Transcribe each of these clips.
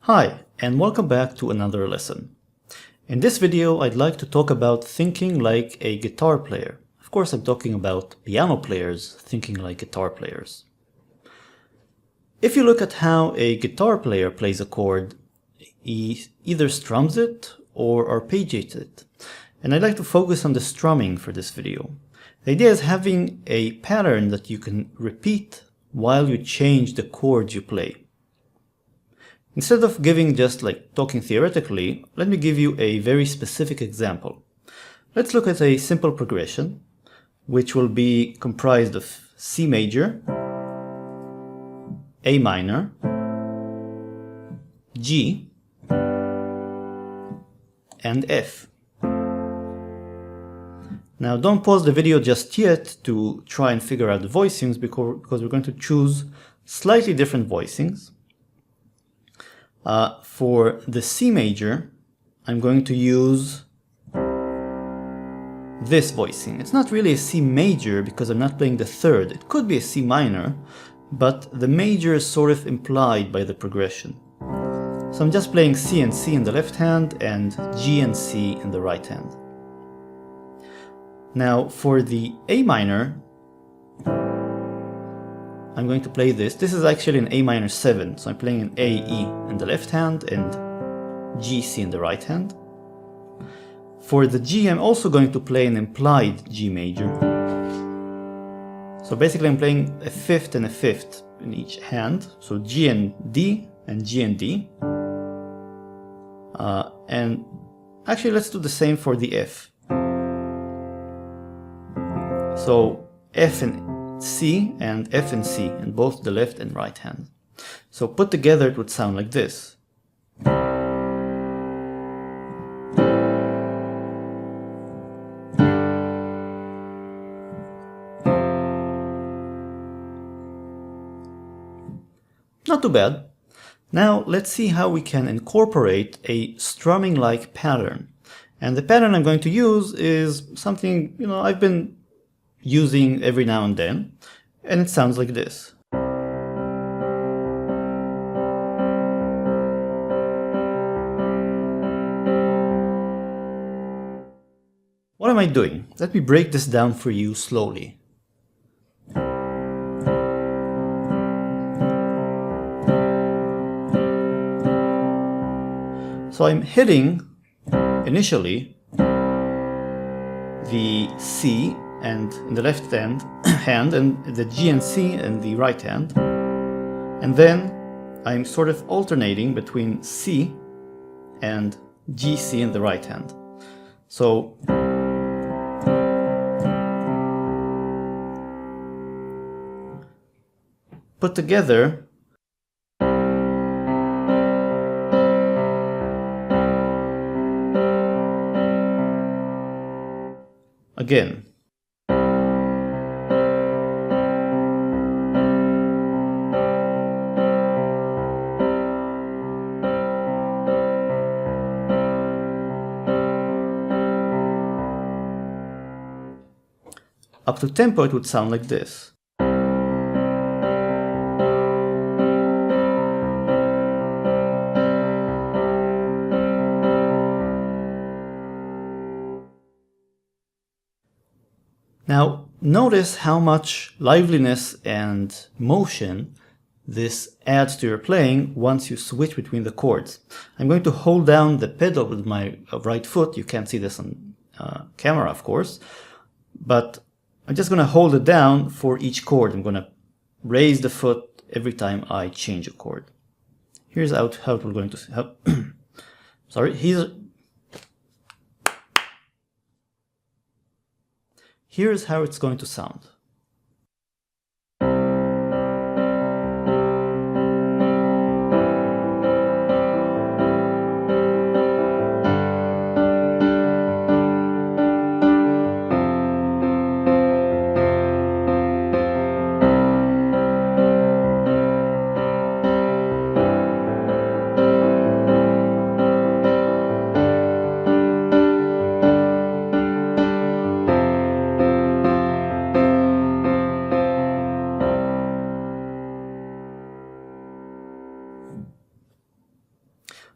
Hi, and welcome back to another lesson. In this video, I'd like to talk about thinking like a guitar player. Of course, I'm talking about piano players thinking like guitar players. If you look at how a guitar player plays a chord, he either strums it or arpeggiates it. And I'd like to focus on the strumming for this video. The idea is having a pattern that you can repeat while you change the chords you play. Instead of giving just like talking theoretically, let me give you a very specific example. Let's look at a simple progression, which will be comprised of C major, A minor, G, and F. Now don't pause the video just yet to try and figure out the voicings because we're going to choose slightly different voicings. For the C major, I'm going to use this voicing. It's not really a C major because I'm not playing the third. It could be a C minor, but the major is sort of implied by the progression. So I'm just playing C and C in the left hand and G and C in the right hand. Now for the A minor, I'm going to play this. This is actually an A minor 7, so I'm playing an A, E in the left hand and G, C in the right hand. For the G, I'm also going to play an implied G major. So basically I'm playing a fifth and a fifth in each hand, so G and D and G and D. And actually let's do the same for the F. So F and C and F and C in both the left and right hand. So put together it would sound like this. Not too bad. Now let's see how we can incorporate a strumming-like pattern. And the pattern I'm going to use is something, I've been using every now and then, and it sounds like this. What am I doing? Let me break this down for you slowly. So I'm hitting initially the C and in the left hand and the G and C in the right hand, and then I'm sort of alternating between C and G, C in the right hand. So put together again. Up to tempo it would sound like this. Now notice how much liveliness and motion this adds to your playing once you switch between the chords. I'm going to hold down the pedal with my right foot. You can't see this on camera, of course, but I'm just going to hold it down for each chord. I'm going to raise the foot every time I change a chord. Here's how we're going to sorry, here's how it's going to sound.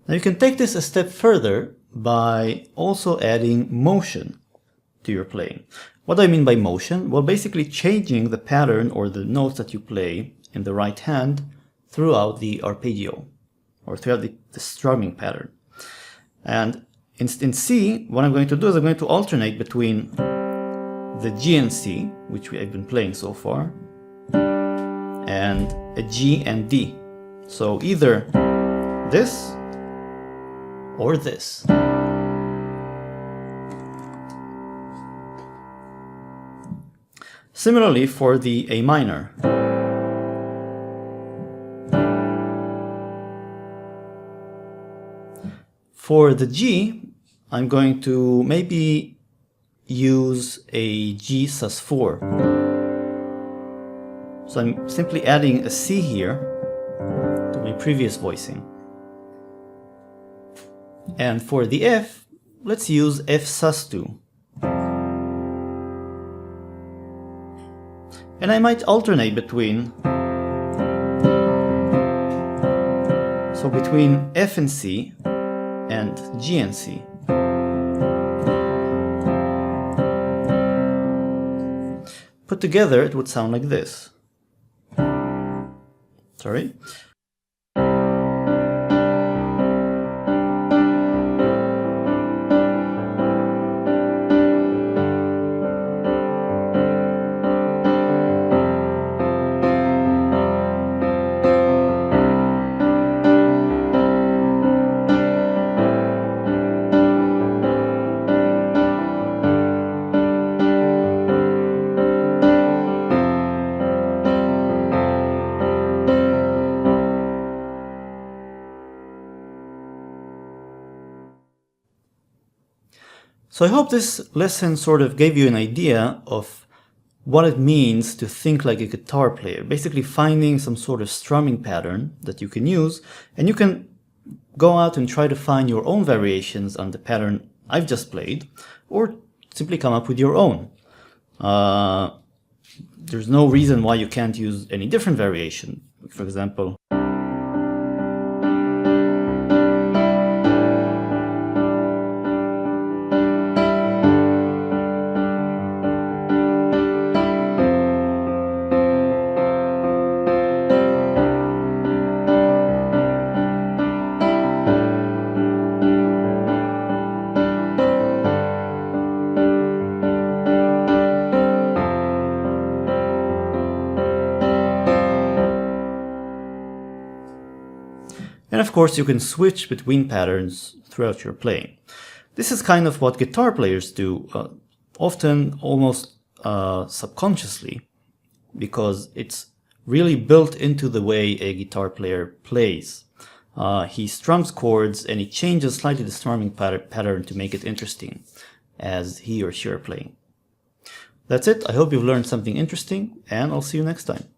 Now you can take this a step further by also adding motion to your playing. What do I mean by motion? Well, basically changing the pattern or the notes that you play in the right hand throughout the arpeggio or throughout the strumming pattern. And in C, what I'm going to do is I'm going to alternate between the G and C, which I've been playing so far, and a G and D. So either this or this. Similarly for the A minor. For the G, I'm going to maybe use a G sus4. So I'm simply adding a C here to my previous voicing. And for the F, let's use F sus2. And I might alternate between F and C and G and C. Put together, it would sound like this. Sorry. So I hope this lesson sort of gave you an idea of what it means to think like a guitar player. Basically finding some sort of strumming pattern that you can use, and you can go out and try to find your own variations on the pattern I've just played, or simply come up with your own. There's no reason why you can't use any different variation. For example, and of course, you can switch between patterns throughout your playing. This is kind of what guitar players do, often almost subconsciously, because it's really built into the way a guitar player plays. He strums chords and he changes slightly the strumming pattern to make it interesting as he or she are playing. That's it. I hope you've learned something interesting, and I'll see you next time.